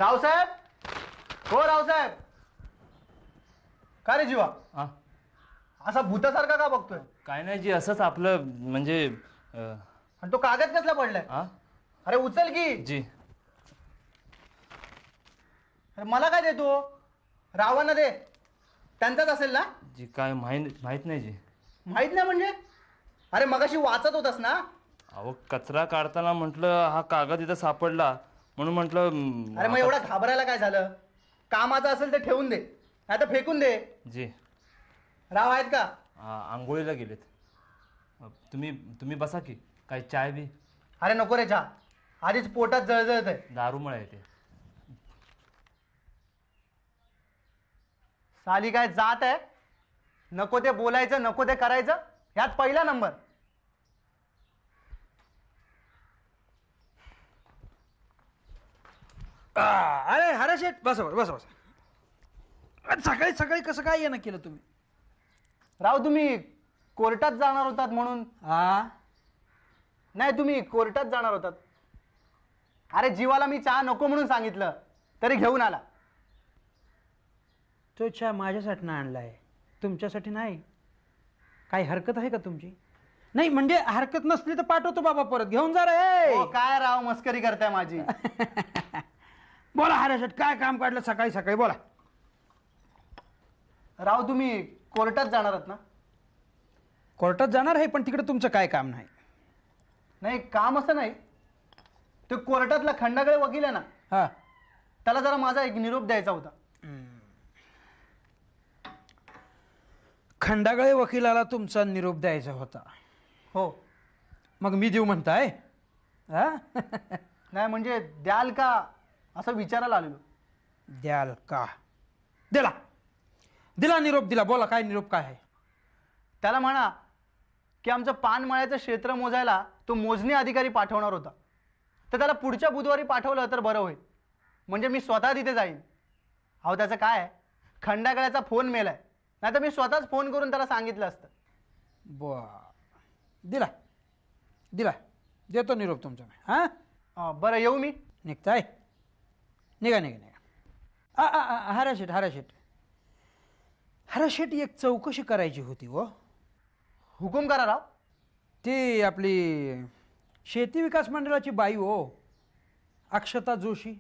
रावसाहेब, हो रावसाहेब. का रे जीवा असा भूतासारखा का बघतोय? काय नाही जी, असंच आपलं म्हणजे. आणि तो कागद कसला पडलाय? अरे उचल की जी. अरे मला काय देतो? रावांना दे, त्यांचाच असेल ना? जी काय माहित नाही जी. माहित नाही म्हणजे? अरे मगाशी वाचत होतास ना? अहो कचरा काढताना म्हटलं हा कागद इथं सापडला म्हणून म्हटलं. अरे मग एवढा घाबरायला काय झालं? कामाचं असेल तर ठेवून दे, नाही तर फेकून दे. जी. राव आहेत का? आंघोळीला गेलेत. तुम्ही बसा की, काही चाय बी? अरे नको रे चहा, आधीच पोटात जळजळत आहे. दारूमुळे आहे ते. साली काय जात आहे? नको ते बोलायचं, नको ते करायचं, ह्यात पहिला नंबर. अरे हरे शेठ, बसा बसा बसा. सकाळी सकाळी कसं काय येणं केलं तुम्ही? राव तुम्ही कोर्टात जाणार होतात म्हणून. नाही तुम्ही कोर्टात जाणार होतात. अरे जीवाला मी चहा नको म्हणून सांगितलं तरी घेऊन आला. तो चहा माझ्यासाठी आणलाय, तुमच्यासाठी नाही. काही हरकत आहे का तुमची? नाही म्हणजे हरकत नसली तर पाठवतो बाबा, परत घेऊन जा रे. काय राव मस्करी करताय माझी? बोला हरे शेठ, काय काम काढलं सकाळी सकाळी? बोला. राव तुम्ही कोर्टात जाणार आहात ना? कोर्टात जाणार आहे, पण तिकडे तुमचं काय काम नाही? नाही काम असं नाही, तो कोर्टातला खंडागळे वकील आहे ना, हा, त्याला जरा माझा एक निरोप द्यायचा होता. खंडागळे वकिलाला तुमचा निरोप द्यायचा होता? हो. मग मी देऊ म्हणताय? नाही म्हणजे द्याल का असं विचारायला आलेलो. द्याल का? दिला निरोप दिला. बोला काय निरोप काय आहे? त्याला म्हणा की आमचं पानमळ्याचं क्षेत्र मोजायला तो मोजणी अधिकारी पाठवणार होता, तर त्याला पुढच्या बुधवारी पाठवलं तर बरं होईल, म्हणजे मी स्वतः तिथे जाईन. अहो त्याचं काय आहे, खंडागळ्याचा फोन मेल आहे, नाही तर मी स्वतःच फोन करून त्याला सांगितलं असतं. दिला देतो निरोप तुमचा मी. बरं येऊ मी? निघताय? निघा. हरा शेठ एक चौकशी करायची होती. हो हुकूम करा राव. ती आपली शेती विकास मंडळाची बाई हो, अक्षता जोशी.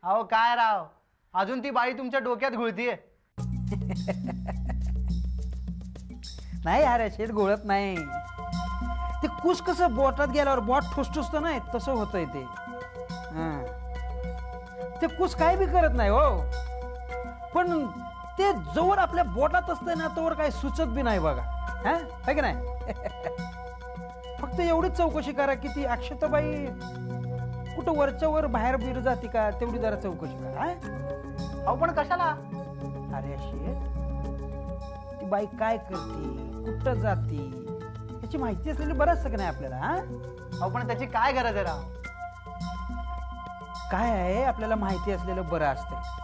अहो काय राव, अजून ती बाई तुमच्या डोक्यात घुळतीये? नाही हरा शेठ, घोळत नाही. ते कुस कसं बोटात गेल्यावर बोट ठुसठुसतं नाही, तसं होतंय ते. ते कुस काय बी करत नाही हो, पण ते जोवर आपल्या बोटात असतंय ना तोवर काय सुचत बी नाही बघा. है की नाही? फक्त एवढीच चौकशी करा की ती अक्षताबाई कुठं वरच्या वर बाहेर बिर जाते का, तेवढी जरा चौकशी करा. अहो पण कशाला? अरे शेठ, ती बाई काय करते, कुठं जाते, याची माहिती असलेली बरं असतं की नाही आपल्याला? अहो पण त्याची काय गरज आहे राव? काय आहे, आपल्याला माहिती असलेलं बरं असतं.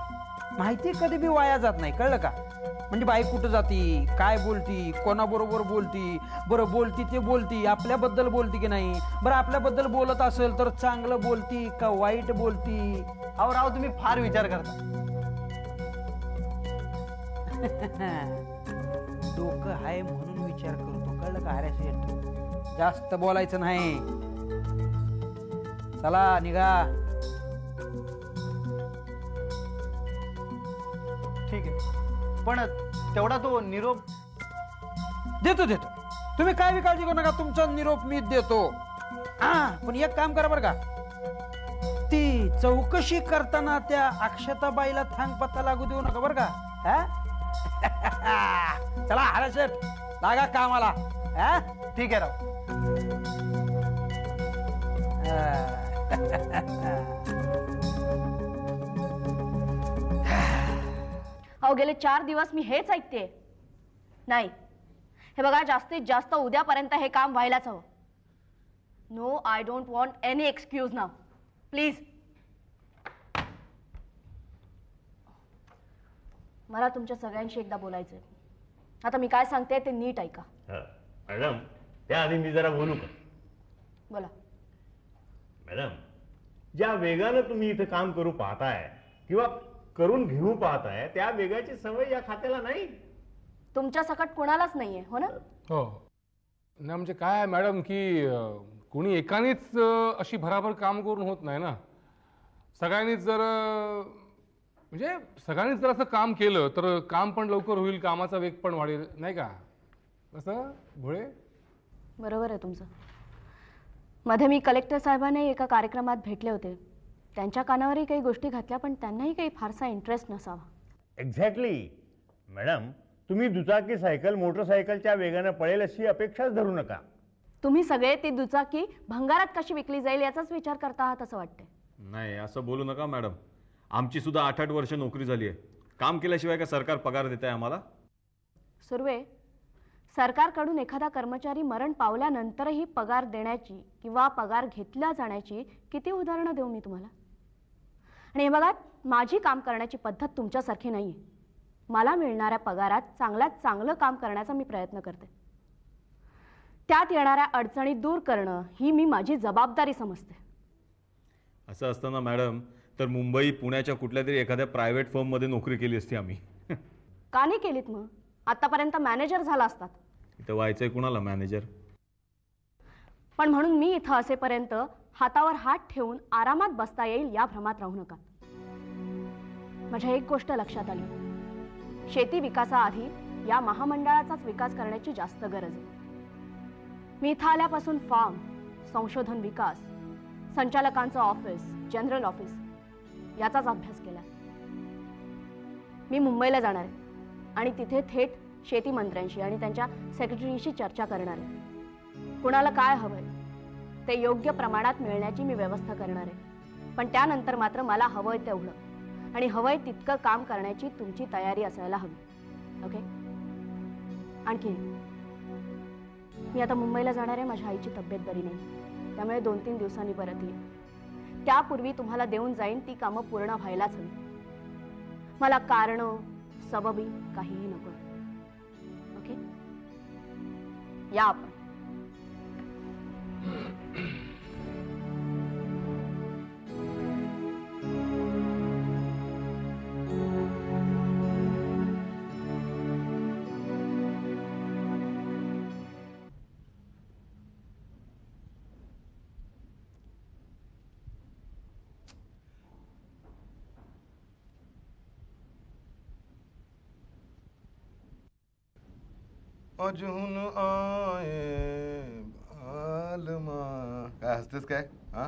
माहिती कधी बी वाया जात नाही, कळलं का? म्हणजे बाई कुठं जाती, काय बोलती, कोणाबरोबर बोलती, बरं बोलती ते बोलती, आपल्याबद्दल बोलती की नाही, बरं आपल्याबद्दल बोलत असेल तर चांगलं बोलती का वाईट बोलती? अहो राव तुम्ही फार विचार करता. डोकं आहे म्हणून विचार करतो, कळलं का हऱ्या शेठ? जास्त बोलायचं नाही. चला निघा. ठीक आहे, पण तेवढा तो निरोप देतो. तुम्ही काय बी काळजी करू नका, तुमचा निरोप मी देतो. पण एक काम करा बरं का, ती चौकशी करताना त्या अक्षताबाईला थांगपत्ता लागू देऊ नका बरं का? चला हरा शेठ, लागा कामाला. ठीक आहे राव. अहो गेले 4 दिवस मी हेच ऐकते. नाही हे बघा, जास्तीत जास्त उद्यापर्यंत हे काम व्हायलाच हवं. No, I don't want any excuse now, please. मला तुमच्या सगळ्यांशी एकदा बोलायचंय. आता मी काय सांगते ते नीट ऐका. मॅडम त्याआधी मी जरा बोलू का? बोला. मॅडम ज्या वेगानं तुम्ही इथं काम करू पाहताय किंवा करून घेऊ पाहताय त्या वेगाची सवय या खात्याला नाही. तुमच्या सकट कोणालाच नाहीये, हो ना? हो ना, म्हणजे काय आहे मॅडम की कोणी एकानेच अशी भराभर काम करून होत नाही ना. सगळ्यांनीच जर म्हणजे सगळ्यांनीच जर असं काम केलं तर काम पण लवकर होईल, कामाचा वेग पण वाढेल, नाही का? कसं भोळे? बरोबर आहे तुमचं. मध्ये मी कलेक्टर साहेबांनाही एका कार्यक्रमात भेटले होते. त्यांच्या कानावरही काही गोष्टी घातल्या, पण त्यांनाही काही फारसा इंटरेस्ट नसावा. एक्झॅक्टली मॅडम, तुम्ही दुचाकी सायकल मोटरसायकलच्या वेगानं पळेल अशी अपेक्षाच धरू नका. तुम्ही सगळे ती दुचाकी भंगारात कशी विकली जाईल याचाच विचार करता आहात असं वाटतंय. नाही असं बोलू नका मॅडम. आमची सुद्धा 8-8 वर्ष नोकरी झाली आहे. काम केल्याशिवाय का सरकार पगार देत आहे आम्हाला? सुर्वे, सरकारकडून एखादा कर्मचारी मरण पावल्यानंतरही पगार देण्याची किंवा पगार घेतल्या जाण्याची किती उदाहरणं देऊ मी तुम्हाला? आणि हे बघा, माझी काम करण्याची पद्धत तुमच्यासारखी नाही आहे. मला मिळणाऱ्या पगारात चांगल्यात चांगलं काम करण्याचा मी प्रयत्न करते. त्यात येणाऱ्या अडचणी दूर करणं ही मी माझी जबाबदारी समजते. असं असताना मॅडम तर मुंबई पुण्याच्या कुठल्या तरी एखाद्या प्रायव्हेट फर्ममध्ये नोकरी केली असती आम्ही. का नाही केलीत मग? आतापर्यंत मॅनेजर झाला असतात. इथं व्हायचंय कुणाला मॅनेजर? पण म्हणून मी इथं असेपर्यंत हातावर हात ठेवून आरामात बसता येईल या भ्रमात राहू नका. माझ्या एक गोष्ट लक्षात आली, शेती विकासाआधी या महामंडळाचाच विकास करण्याची जास्त गरज आहे. मी इथं आल्यापासून फार्म, संशोधन विकास, संचालकांचं ऑफिस, जनरल ऑफिस याचाच अभ्यास केला. मी मुंबईला जाणार आहे आणि तिथे थेट शेती मंत्र्यांशी आणि त्यांच्या सेक्रेटरीशी चर्चा करणार आहे. कुणाला काय हवंय ते योग्य प्रमाणात मिळण्याची मी व्यवस्था करणार आहे. पण त्यानंतर मात्र मला हवंय तेवढं आणि हवंय तितकं काम करण्याची तुमची तयारी असायला हवी. ओके? आणखी मी आता मुंबईला जाणार आहे. माझ्या आईची तब्येत बरी नाही, त्यामुळे 2-3 दिवसांनी परत येईल. त्यापूर्वी तुम्हाला देऊन जाईन ती कामं पूर्ण व्हायलाच हवी. मला कारणं सबबी काहीही नको. ओके? या आपण. अजून आये आलमा. काय हसतेस काय? हा,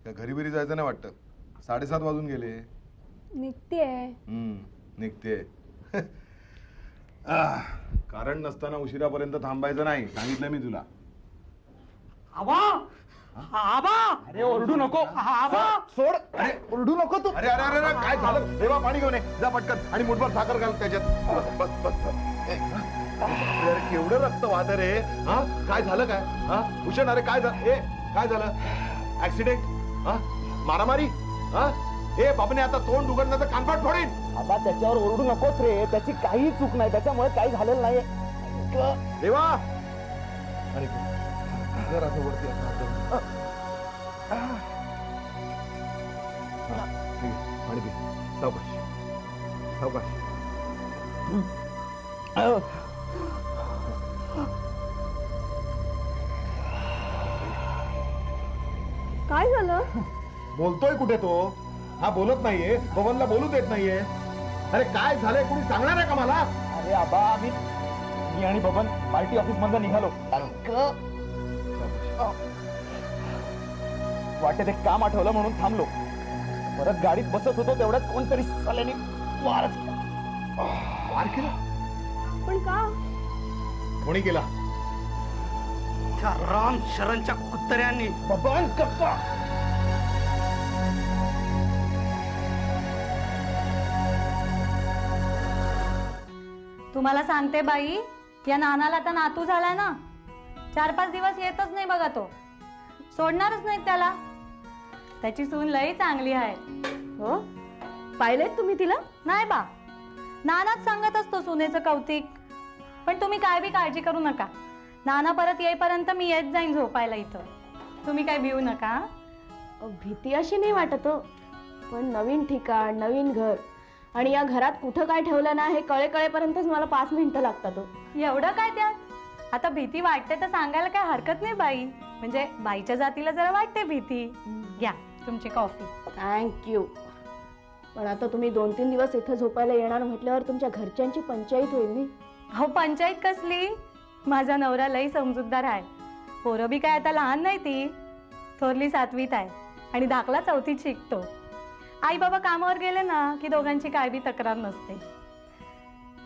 काय घरी बिरी जायचं नाही वाटतं? 7:30 वाजून गेले. निघतेय. निघते. कारण नसताना उशिरापर्यंत थांबायचं नाही, सांगितलंय मी तुला. आबा, आबा, अरे ओरडू नको. आबा सोड. अरे ओरडू नको तू. अरे अरे अरे काय झालं? देवा पाणी घेऊन ये, जा पटकन आणि मुठभर साखर घाल त्याच्यात. बस बस बस. अरे केवढं रक्त वाहत रे. हा, काय झालं? काय हा भूषण? अरे काय झालं? ए काय झालं? ऍक्सिडेंट? हा, मारामारी? हा, ए बाबने आता तोंड उघडण्याचं कानपाट फोडीन. आबा त्याच्यावर ओरडू नकोस रे, त्याची काही चूक नाही, त्याच्यामुळे काही झालेलं नाही. देवा. अरे जर असं वरती असं पाणी पी. सावकाश सावकाश. काय झालं? बोलतोय कुठे तो? हा बोलत नाहीये, बबनला बोलू देत नाहीये. अरे काय झालंय, कोणी सांगणार आहे का मला? अरे आबा, मी आणि बबन पार्टी ऑफिस मधून निघालो. वाटेत एक काम आठवलं म्हणून थांबलो. परत गाडीत बसत होतो तेवढ्यात कोणतरी साल्याने वारच वार केला. पण का? कोणी केला? त्या राम शरणच्या कुत्र्यांनी. बबन गप्पा. तुम्हाला सांगते बाई, या नानाला आता नातू झालाय ना. 4-5 दिवस येतच नाही बघा तो. सोडणारच नाही त्याला. त्याची सून लई चांगली आहे. हो, पाहिलेत तुम्ही तिला? नाही बा, नानाच सांगत असतो सुनेचं कौतिक. पण तुम्ही काय बी काळजी करू नका. नाना परत येईपर्यंत मी येत जाईन झोपायला इथं. तुम्ही काय भिवू नका. भीती अशी नाही वाटत हो, पण नवीन ठिकाण, नवीन घर आणि या घरात कुठं काय ठेवलं ना हे कळेपर्यंतच मला 5 मिनिटं लागतात हो. एवढं काय त्यात? आता भीती वाटते तर सांगायला काय हरकत नाही बाई. म्हणजे बाईच्या जातीला जरा वाटते भीती. घ्या तुमची कॉफी. थँक्यू. पण आता तुम्ही 2-3 दिवस इथं झोपायला येणार म्हटल्यावर तुमच्या घरच्यांची पंचायत होईल नी. हो पंचायत कसली? माझा नवरा लई समजूतदार आहे. पोरं बी काय आता लहान नाही, ती थोरली 7वीत आहे आणि धाकला 4थीत शिकतो. आई बाबा कामावर गेले ना की दोघांची काय बी तक्रार नसते.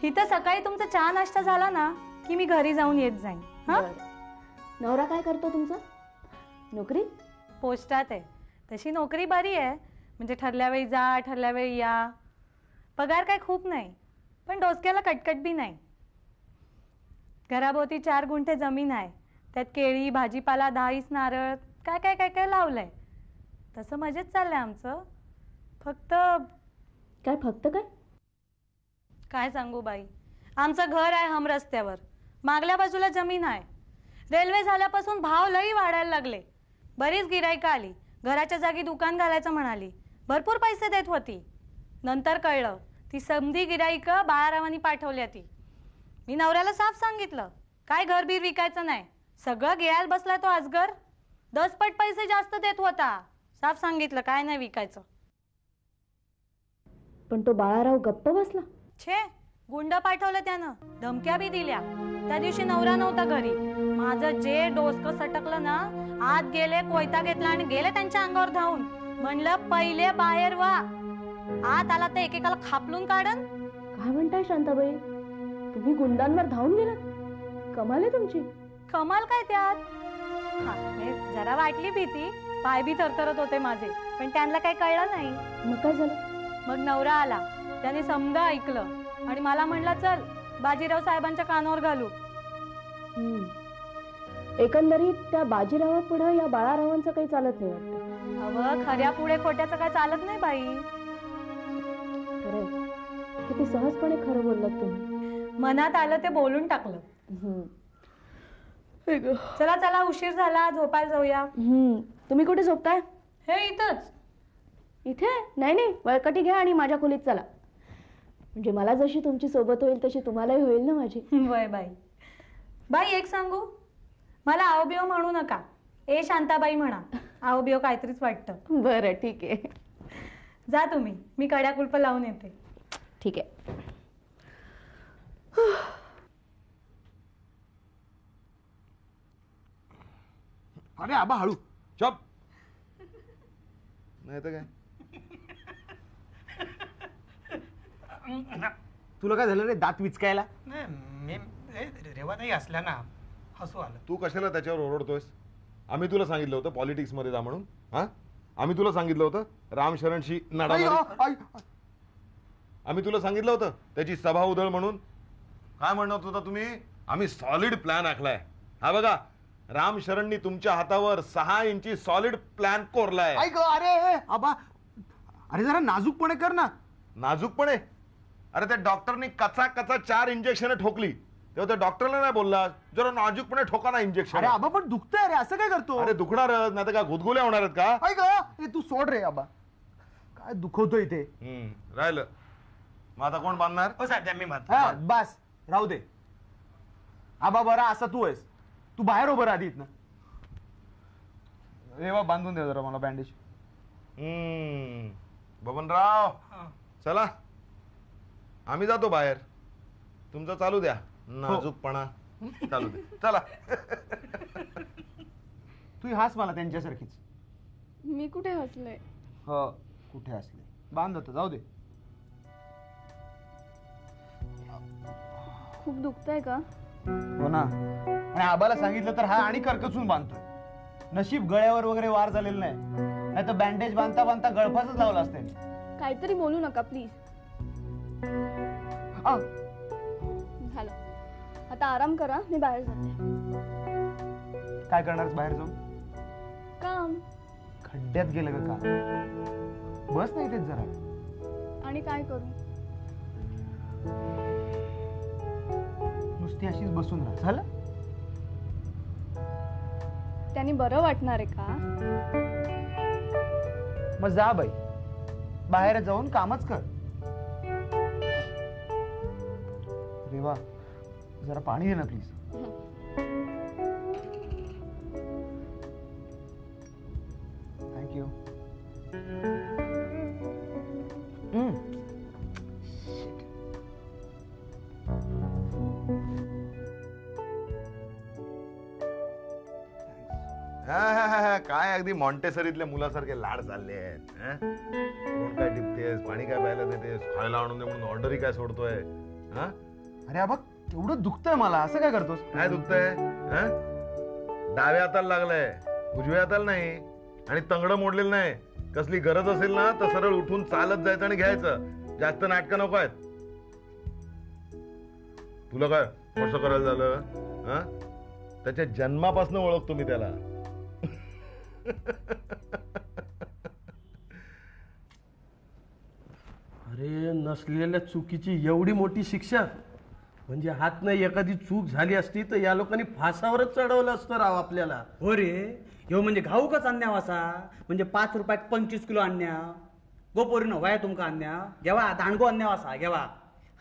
इथं सकाळी तुमचा चहा नाश्ता झाला ना की मी घरी जाऊन येत जाईन. हा, नवरा काय करतो तुमचा? नोकरी? पोस्टात आहे. तशी नोकरी बरी आहे, म्हणजे ठरल्या वेळी जा ठरल्या वेळी या. पगार काय खूप नाही, पण डोसक्याला कटकट बी नाही. घराभोवती 4 गुंठे जमीन आहे, त्यात केळी, भाजीपाला, 10 नारळ, काय काय काय काय लावलंय. तसं मजेत चाललंय आमचं. फक्त काय काय सांगू बाई, आमचं घर आहे हम रस्त्यावर, मागल्या बाजूला जमीन आहे. रेल्वे झाल्यापासून भाव लई वाढायला लागले. बरीच गिराईक आली, घराच्या जागी दुकान घालायचं म्हणाली. भरपूर पैसे देत होती. नंतर कळलं ती समधी गिराईक बाळारावांनी पाठवल्या. ती मी नवऱ्याला साफ सांगितलं काय घरबीर विकायचं नाही, सगळं गिळायला बसला तो अजगर. 10 पट पैसे जास्त देत होता. साफ सांगितलं काय नाही विकायचं. पण तो बाळाराव गप्प बसला. छे, गुंड पाठवलं त्यानं, धमक्या बी दिल्या. त्या दिवशी नवरा नव्हता घरी. माझं जे डोसकं सटकलं ना, आत गेले, कोयता घेतला आणि गेले त्यांच्या अंगावर धावून. म्हणलं पहिले बाहेर वा. आत आला तर एकेकाला खापलून काढन. काय म्हणताय शांताबाई, तुम्ही गुंडांवर धावून गेलात? कमाल आहे तुमची. कमाल काय त्यात? जरा वाटली भीती, पाय बी थरथरत होते माझे, पण त्यांना काही कळलं नाही. मग काय झालं? मग नवरा आला, त्याने समजा ऐकलं आणि मला म्हणला चल बाजीराव साहेबांच्या कानावर घालू. एकंदरीत त्या बाजीरावापुढं या बाळारावांचं काही चालत नाही वाटतं. अव खऱ्या पुढे खोट्याचं काय चालत नाही बाई. खरंय, किती सहजपणे खरं बोललात तुम्ही. मनात आलं ते बोलून टाकलं. चला चला उशीर झाला, झोपायला जाऊया. तुम्ही कुठे झोपताय? हे इथंच. इथे? नाही, वळकटी घ्या आणि माझ्या खोलीत चला. म्हणजे मला जशी तुमची सोबत होईल तशी तुम्हालाही होईल ना माझी. वय बाई. बाई एक सांगू, मला आवबिओ म्हणू नका, ए शांताबाई म्हणा. आवबिओ काहीतरीच वाटतं. बरं ठीक आहे. जा तुम्ही, मी कड्या कुलप लावून येते. ठीक आहे. अरे आबा हळू चप. नाही तर काय, तुला काय झालं रे दात विचकायला? नाही रेवाताई असल्या ना हसू आलं. तू कशाला त्याच्यावर ओरडतोयस? आम्ही तुला सांगितलं होतं पॉलिटिक्स मध्ये जा म्हणून. हा, आम्ही तुला सांगितलं होतं राम शरणशी नाडा. आम्ही तुला सांगितलं होतं त्याची सभा उधळ म्हणून. काय म्हणत होता तुम्ही? आम्ही सॉलिड प्लॅन आखलाय. हा बघा, राम शरणनी तुमच्या हातावर 6 इंची सॉलिड प्लॅन कोरलाय. ऐक अरे आबा, अरे जरा नाजूकपणे कर ना. नाजूकपणे? अरे त्या डॉक्टरनी कचा 4 इंजेक्शन ठोकली तेव्हा त्या डॉक्टरला नाही बोलला जरा नाजूकपणे ठोका ना इंजेक्शन. अरे आबा पण दुखतंय रे, असं काय करतो? अरे दुखणारच, नाही तर काय गुदगुल्या होणार आहेत का? ऐक तू सोड रे आबा, काय दुखवतोय ते. राहिलं मग आता कोण बांधणार? हो साहेब मी हा बस राहू दे. आबा बरा असा तू आहेस, तू बाहेर उभं राहत ना. रेवा बांधून दे जरा मला बँडेज. बबनराव चला, आम्ही जातो बाहेर, तुमचं चालू द्या नाजूकपणा. चालू दे, चला. तू हास मला त्यांच्यासारखीच. मी कुठे हसले? हो कुठे हसले, बांध होतं, जाऊ दे. खूप दुखतंय का? हो ना, आणि आबाला सांगितलं तर हा आणि कर्कचून बांधतोय. नशीब गळ्यावर वगैरे वार झालेला नाही तर बँडेज बांधता बांधता गळफासच लावला असते. काहीतरी बोलू नका प्लीज. झालं, आता आराम करा, मी बाहेर जाते. काय करणारच बाहेर जाऊन? काम. खड्ड्यात गेलं का काम? बस नाही तेच जरा. आणि काय करू? नुसती अशीच बसून राहा. झालं? त्यांनी बरं वाटणार आहे का? मग जा बाई, बाहेर जाऊन कामच कर. रेवा, जरा पाणी घे ना प्लीज. थँक्यू. काय अगदी मॉन्टेसरीतल्या मुलासारखे लाड चालले आहेत. कोण काय टिपतेस, पाणी काय प्यायला देतेस, खायला आणून दे म्हणून ऑर्डरही काय सोडतोय. अरे अबा, एवढं दुखतंय मला, असं काय करतोस? काय दुखतंय? डाव्या हाताला लागलंय, उजव्या हाताला नाही. आणि तंगडं मोडलेलं नाही. कसली गरज असेल ना तर सरळ उठून चालत जायचं आणि घ्यायचं. जास्त नाटकं नको आहेत. तुला काय कसं करायला झालं? त्याच्या जन्मापासून ओळखतो मी त्याला. अरे नसलेल्या चुकीची एवढी मोठी शिक्षा, म्हणजे हात नाही एखादी चूक झाली असती तर या लोकांनी फासावरच चढवलं असतं राव आपल्याला. हो रे, ह्यो म्हणजे घाऊकच आणण्याव असा, म्हणजे 5 रुपयात 25 किलो आणण्याव. गोपोरीनो वया तुमका आणण्याव घेवा, दांडगो आणण्याव असा घेवा.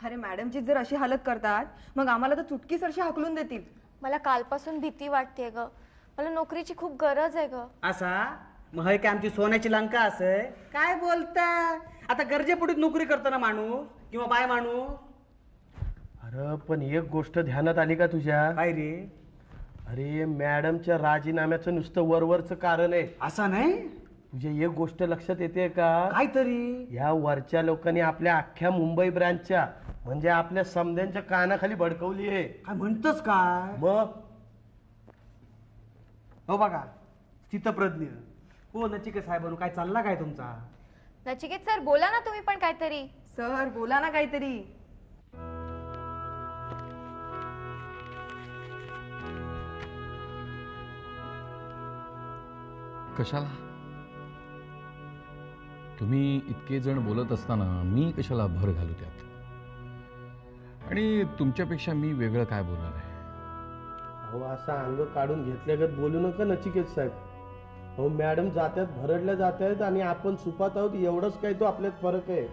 अरे मॅडमची जर अशी हालत करतात मग आम्हाला तर चुटकी सरशी हाकलून देतील. मला कालपासून भीती वाटते ग. मला नोकरीची खूप गरज आहे ग. असा मग हे काय आमची सोन्याची लंका असे काय बोलता? आता गरजेपुढे नोकरी करताना माणूस किंवा बाय माणूस. अरे पण एक गोष्ट ध्यानात आली का तुझ्या? काय रे? अरे मॅडमच्या राजीनाम्याचं नुसतं वरवरचं कारण आहे असं नाही. तुझ्या एक गोष्ट लक्षात येते का? काहीतरी या वरच्या लोकांनी आपल्या अख्ख्या मुंबई ब्रांचच्या म्हणजे आपल्या समद्यांच्या कानाखाली भडकवली आहे. काय म्हणतोस काय? मग हो बघा, स्थितप्रज्ञ हो नचिकेत साहेबांनो, काय चालला काय तुमचा? नचिकेत सर बोला ना तुम्ही पण काहीतरी. सर बोला ना काहीतरी. कशाला? तुम्ही इतके जण बोलत असताना मी कशाला भर घालू त्यात? आणि तुमच्यापेक्षा मी वेगळं काय बोलणार आहे? अहो असं अंग काढून घेतल्यागत बोलू नका नचिकेत साहेब. अहो मॅडम जात्यात भरडल्या जात आहेत आणि आपण सुपात आहोत, एवढंच काय तो आपल्यात फरक आहे.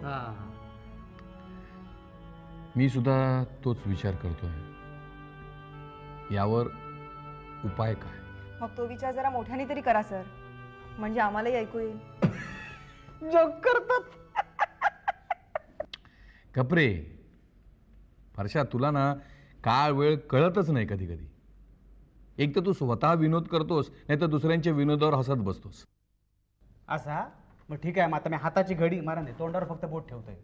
मी सुद्धा तोच विचार करतोय. यावर उपाय काय? मग तो विचार जरा मोठ्याने तरी करा सर, म्हणजे आम्हालाही ऐकू येईल. जोक करतात. कपरे हर्षा, तुला ना काळ वेळ कळतच नाही कधी कधी. एक तर तू स्वतः विनोद करतोस, नाही तर दुसऱ्यांच्या विनोदावर हसत बसतोस. असा मग ठीक आहे, मग आता मी हाताची घडी मारा नाही, तोंडावर फक्त बोट ठेवतोय.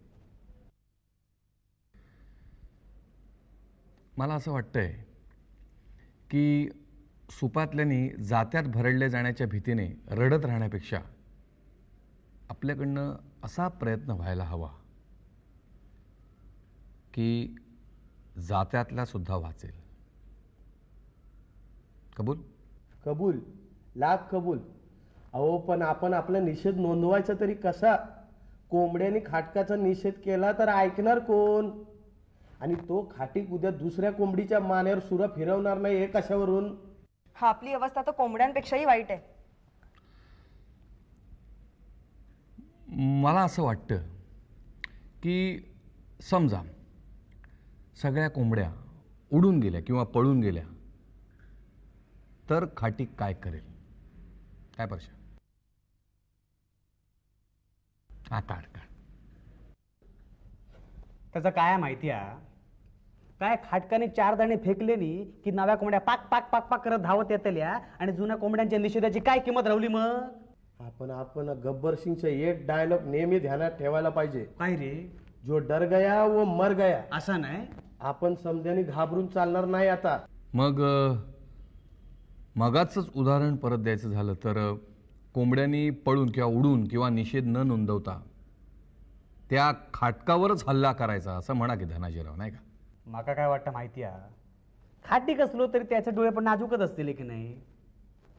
मला असं वाटतंय की सुपातल्यानी जात्यात भरडल्या जाण्याच्या भीतीने रडत राहण्यापेक्षा आपल्याकडनं असा प्रयत्न व्हायला हवा की जात्यातला सुद्धा वाचेल. कबूल? कबूल, लाख कबूल. अहो पण आपण आपला निषेध नोंदवायचा तरी कसा? कोंबड्याने खाटकाचा निषेध केला तर ऐकणार कोण? आणि तो खाटीक उद्या दुसऱ्या कोंबडीच्या मानेवर सुरा फिरवणार नाही, हे कशावरून? हा आपली अवस्था तर कोंबड्यांपेक्षाही वाईट आहे. मला असं वाटतं की समजा सगळ्या कोंबड्या उडून गेल्या किंवा पळून गेल्या तर खाटीक काय करेल? काय परशा? हा काढ काढ. त्याचं काय माहिती आहे? काय खाटकाने 4 दाणे फेकले नी की नव्या कोंबड्या पाक पाक पाक पाक करत धावत येतल्या आणि जुन्या कोंबड्यांच्या निषेधाची काय किंमत राहिली मग? आपण गब्बर सिंगचा एक डायलॉग नेहमी ध्यानात ठेवायला पाहिजे. काय रे? जो डर गया वो मर गया. असा नाही. आपण समजाने घाबरून चालणार नाही आता. मग मगाचंच उदाहरण परत द्यायचं झालं तर कोंबड्यांनी पळून किंवा उडून किंवा निषेध न नोंदवता त्या खाटकावरच हल्ला करायचा असं म्हणा की धनाजीराव, नाही का? माका काय वाटतं माहिती आहे, खाटीक असलो तरी त्याचे डोळे पण नाजूकच असतील की नाही.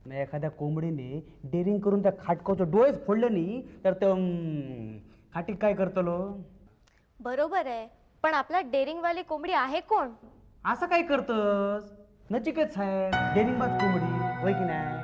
मग एखाद्या कोंबडीने डेअरिंग करून त्या खाटकाचे डोळेच फोडले नाही तर ते खाटीक काय करतलो? बरोबर आहे, पण आपला डेअरिंगवाली कोंबडी आहे कोण? असं काय करतस? नचिकेत साहेब डेअरिंगबाज कोंबडी होय की नाही?